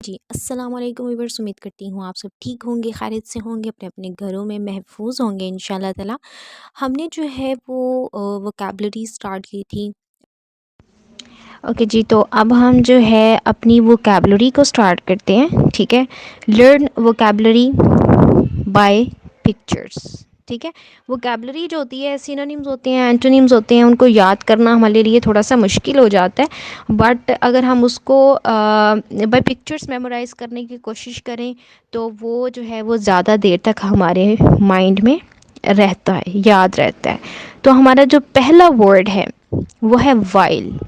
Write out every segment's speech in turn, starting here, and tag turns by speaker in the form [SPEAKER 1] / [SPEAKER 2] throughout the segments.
[SPEAKER 1] जी, अस्सलाम वालेकुम व्यूअर्स। उम्मीद करती हूँ आप सब ठीक होंगे, खैरियत से होंगे, अपने अपने घरों में महफूज होंगे इंशाल्लाह ताला। हमने जो है वो वोकैबुलरी स्टार्ट की थी। ओके जी, तो अब हम जो है अपनी वोकैबुलरी को स्टार्ट करते हैं। ठीक है, लर्न वोकैबुलरी बाय पिक्चर्स। ठीक है, वोकैबुलरी जो होती है, सिनोनिम्स होते हैं, एंटोनिम्स होते हैं, उनको याद करना हमारे लिए थोड़ा सा मुश्किल हो जाता है। बट अगर हम उसको बाय पिक्चर्स मेमोराइज़ करने की कोशिश करें तो वो जो है वो ज़्यादा देर तक हमारे माइंड में रहता है, याद रहता है। तो हमारा जो पहला वर्ड है वो है वाइल।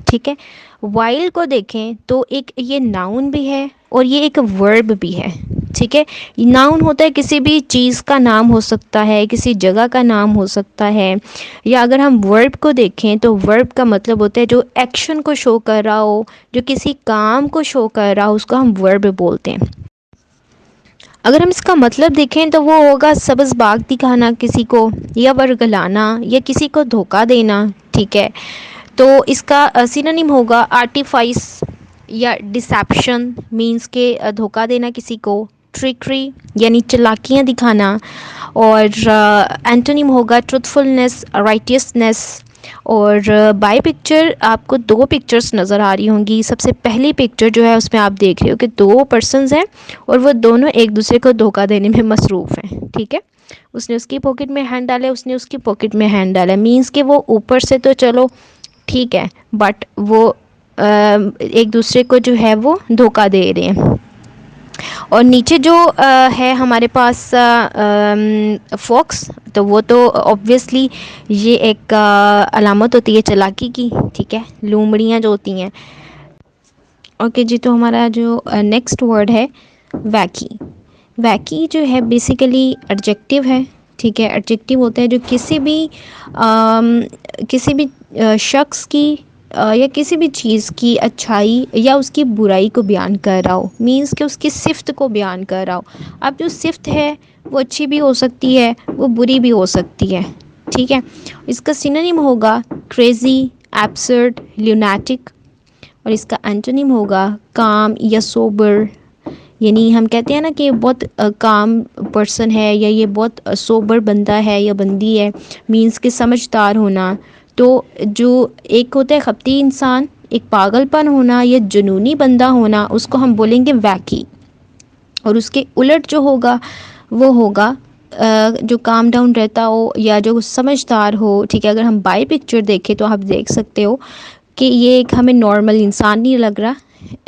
[SPEAKER 1] ठीक है, वाइल को देखें तो एक ये नाउन भी है और ये एक वर्ब भी है। ठीक है, नाउन होता है किसी भी चीज़ का नाम हो सकता है, किसी जगह का नाम हो सकता है। या अगर हम वर्ब को देखें तो वर्ब का मतलब होता है जो एक्शन को शो कर रहा हो, जो किसी काम को शो कर रहा हो, उसको हम वर्ब बोलते हैं। अगर हम इसका मतलब देखें तो वो होगा सब्ज़ बाग दिखाना किसी को, या वर्गलाना, या किसी को धोखा देना। ठीक है, तो इसका सिनोनिम होगा आर्टिफाइस या डिसेप्शन, मींस के धोखा देना किसी को, ट्रिकरी यानी चालाकियाँ दिखाना। और एंटोनिम होगा ट्रुथफुलनेस, राइटियसनेस। और बाय पिक्चर आपको दो पिक्चर्स नज़र आ रही होंगी। सबसे पहली पिक्चर जो है उसमें आप देख रहे हो कि दो पर्सन्स हैं और वो दोनों एक दूसरे को धोखा देने में मसरूफ़ हैं। ठीक है, उसने उसकी पॉकेट में हैंड डाला, उसने उसकी पॉकेट में हैंड डाला, मींस कि वो ऊपर से तो चलो ठीक है, बट वो एक दूसरे को जो है वो धोखा दे रहे हैं। और नीचे जो है हमारे पास फॉक्स, तो वो तो ऑब्वियसली ये एक अलामत होती है चालाकी की। ठीक है, लोमड़ियाँ जो होती हैं। ओके जी, तो हमारा जो नेक्स्ट वर्ड है वैकी। वैकी जो है बेसिकली एडजेक्टिव है। ठीक है, एडजेक्टिव होता है जो किसी भी शख्स की या किसी भी चीज़ की अच्छाई या उसकी बुराई को बयान कर रहा हो, मींस कि उसकी सिफ्त को बयान कर रहा हो। अब जो सिफ्त है वो अच्छी भी हो सकती है, वो बुरी भी हो सकती है। ठीक है, इसका सिनोनिम होगा क्रेज़ी, एब्सर्ड, ल्यूनाटिक। और इसका एंटोनिम होगा काम या सोबर, यानी हम कहते हैं ना कि बहुत काम पर्सन है, या ये बहुत सोबर बंदा है या बंदी है, मींस के समझदार होना। तो जो एक होता है खपती इंसान, एक पागलपन होना या जुनूनी बंदा होना, उसको हम बोलेंगे वैकी। और उसके उलट जो होगा वो होगा जो काम डाउन रहता हो या जो समझदार हो। ठीक है, अगर हम बाय पिक्चर देखें तो आप देख सकते हो कि ये एक हमें नॉर्मल इंसान नहीं लग रहा,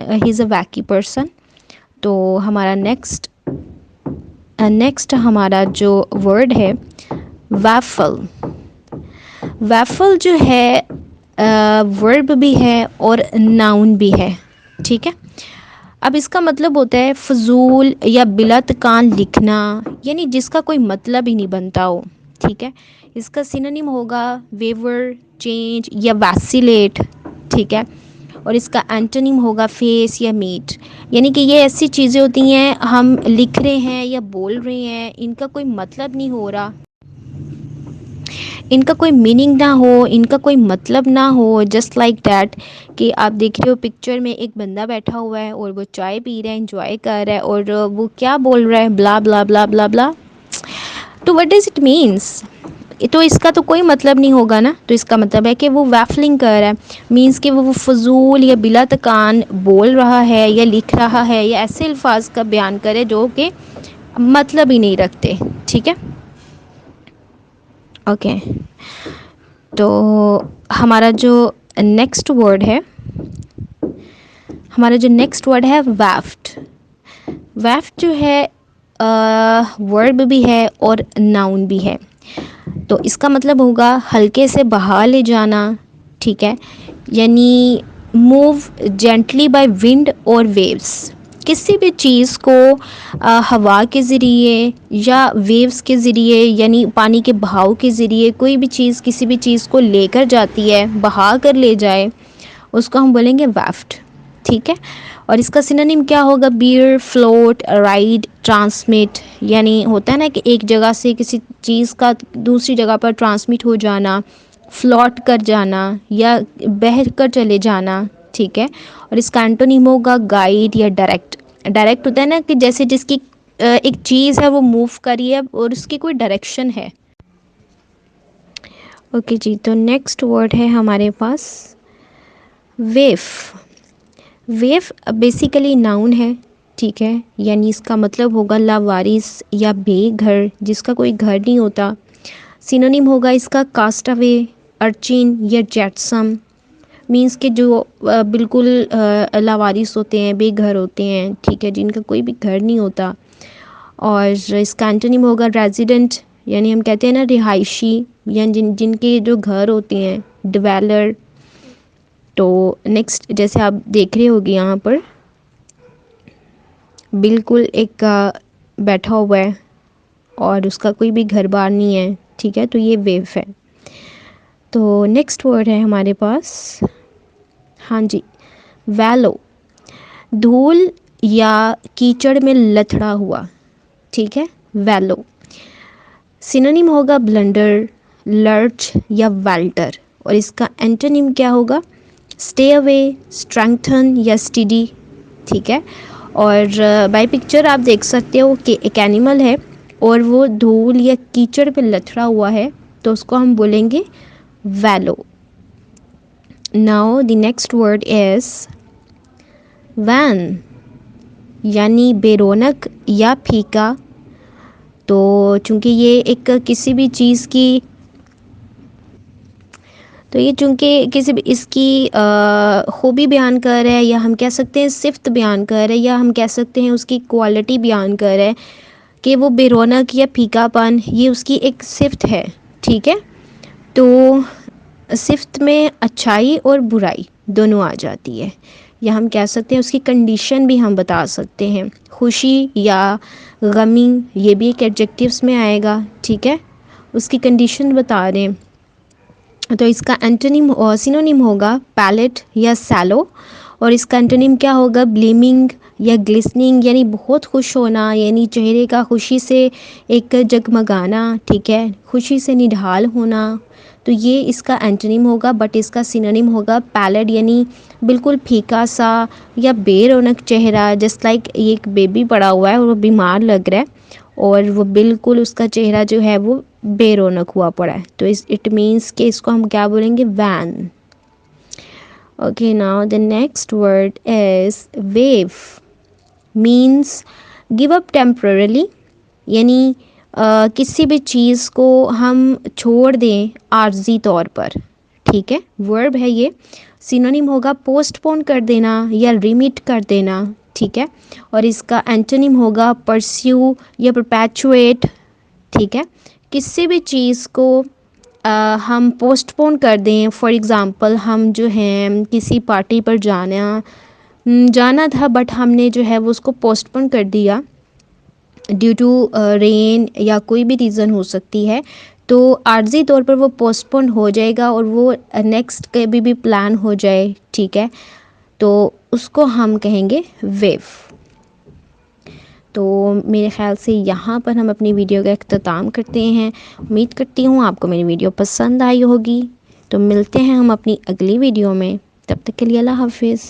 [SPEAKER 1] ही इज़ अ वैकी पर्सन। तो हमारा नेक्स्ट हमारा जो वर्ड है वैफल। वैफल जो है वर्ब भी है और नाउन भी है। ठीक है, अब इसका मतलब होता है फजूल या बिलातकान लिखना, यानी जिसका कोई मतलब ही नहीं बनता हो। ठीक है, इसका सिनोनिम होगा वेवर, चेंज या वैसिलेट। ठीक है, और इसका एंटोनिम होगा फेस या मीट, यानी कि ये ऐसी चीज़ें होती हैं हम लिख रहे हैं या बोल रहे हैं, इनका कोई मतलब नहीं हो रहा, इनका कोई मीनिंग ना हो, इनका कोई मतलब ना हो, जस्ट लाइक डैट। कि आप देख रहे हो पिक्चर में एक बंदा बैठा हुआ है और वो चाय पी रहा है, इंजॉय कर रहा है, और वो क्या बोल रहा है, ब्ला ब्ला ब्ला ब्ला ब्ला। तो व्हाट डज इट मीन्स? तो इसका तो कोई मतलब नहीं होगा ना। तो इसका मतलब है कि वो वैफलिंग कर रहा है, मीन्स कि वो फजूल या बिला तकान बोल रहा है या लिख रहा है या ऐसे अल्फाज का बयान करे जो कि मतलब ही नहीं रखते। ठीक है, ओके। तो हमारा जो नेक्स्ट वर्ड है वैफ्ट। वैफ्ट जो है वर्ब भी है और नाउन भी है। तो इसका मतलब होगा हल्के से बहा ले जाना। ठीक है, यानी मूव जेंटली बाय विंड और वेव्स। किसी भी चीज़ को हवा के ज़रिए या वेव्स के ज़रिए, यानी पानी के बहाव के ज़रिए कोई भी चीज़ किसी भी चीज़ को लेकर जाती है, बहा कर ले जाए, उसको हम बोलेंगे वैफ्ट। ठीक है, और इसका सिनोनिम क्या होगा? बियर, फ्लोट, राइड, ट्रांसमिट, यानी होता है ना कि एक जगह से किसी चीज़ का दूसरी जगह पर ट्रांसमिट हो जाना, फ्लोट कर जाना या बह कर चले जाना। ठीक है। और इसका एंटोनिम होगा गाइड या डायरेक्ट। डायरेक्ट होता है ना कि जैसे जिसकी एक चीज़ है वो मूव करी है और उसकी कोई डायरेक्शन है। ओके जी, तो नेक्स्ट वर्ड है हमारे पास वेव। वेव बेसिकली नाउन है, ठीक है, यानी इसका मतलब होगा लावारिस या बेघर, जिसका कोई घर नहीं होता। सिनोनिम होगा इसका कास्टअवे, अर्चिन या जेटसम। मीन्स के जो बिल्कुल लावारिस होते हैं, बेघर होते हैं, ठीक है, जिनका कोई भी घर नहीं होता। और इसका एंटोनिम होगा रेजिडेंट, यानी हम कहते हैं ना रिहायशी, या जिनके जो घर होते हैं, डिवेलर। तो नेक्स्ट जैसे आप देख रहे होगे यहाँ पर बिल्कुल एक बैठा हुआ है और उसका कोई भी घर बार नहीं है, ठीक है, तो ये वेव है। तो नेक्स्ट वर्ड है हमारे पास, हाँ जी, वैलो। धूल या कीचड़ में लथड़ा हुआ, ठीक है, वैलो। सिनोनिम होगा ब्लंडर, लर्च या वेल्टर। और इसका एंटोनिम क्या होगा? स्टे अवे, स्ट्रेंथन या स्टडी, ठीक है। और बाय पिक्चर आप देख सकते हो कि एक एनिमल है और वो धूल या कीचड़ पे लथड़ा हुआ है, तो उसको हम बोलेंगे वैलो। Now the next word is wan, यानी बेरोनक या फीका। तो चूँकि ये एक किसी भी चीज़ की, तो ये चूँकि किसी भी इसकी खूबी बयान कर रहा है, या हम कह सकते हैं सिफ्त बयान कर रहा है, या हम कह सकते हैं उसकी क्वालिटी बयान कर रहा है कि वो बेरौनक या फीकापन, ये उसकी एक सिफ्त है, ठीक है। तो सिफ्त में अच्छाई और बुराई दोनों आ जाती है, या हम कह सकते हैं उसकी कंडीशन भी हम बता सकते हैं, खुशी या गमी, ये भी एक एडजेक्टिव्स में आएगा, ठीक है, उसकी कंडीशन बता रहे हैं। तो इसका एंटोनिम और सिनोनिम होगा पैलेट या सैलो। और इसका एंटोनिम क्या होगा? ब्लीमिंग या ग्लिसनिंग, यानी बहुत खुश होना, यानी चेहरे का खुशी से एक जगमगाना, ठीक है, खुशी से निढाल होना। तो ये इसका एंटोनिम होगा, बट इसका सिनोनिम होगा पैलेट, यानी बिल्कुल फीका सा या बेरौनक चेहरा, जस्ट लाइक एक बेबी पड़ा हुआ है और वो बीमार लग रहा है और वो बिल्कुल उसका चेहरा जो है वो बेरौनक हुआ पड़ा है, तो इट मीन्स कि इसको हम क्या बोलेंगे? Van. Okay, now the next word is waive. Means give up temporarily, यानी किसी भी चीज़ को हम छोड़ दें आर्जी तौर पर, ठीक है, वर्ब है ये। सिनोनिम होगा पोस्टपोन कर देना या रिमिट कर देना, ठीक है। और इसका एंटोनिम होगा परस्यू या परपैचुएट, ठीक है। किसी भी चीज़ को हम पोस्टपोन कर दें, फॉर एग्ज़ाम्पल हम जो हैं किसी पार्टी पर जाना था, बट हमने जो है वो उसको पोस्टपोन कर दिया ड्यू टू रेन, या कोई भी रीज़न हो सकती है, तो आर्जी तौर पर वो पोस्टपोन हो जाएगा और वो नेक्स्ट कभी भी प्लान हो जाए, ठीक है, तो उसको हम कहेंगे वेव। तो मेरे ख़्याल से यहाँ पर हम अपनी वीडियो का अख्ताम करते हैं। उम्मीद करती हूँ आपको मेरी वीडियो पसंद आई होगी। तो मिलते हैं हम अपनी अगली वीडियो में, तब तक के लिए अल्लाह हाफिज़।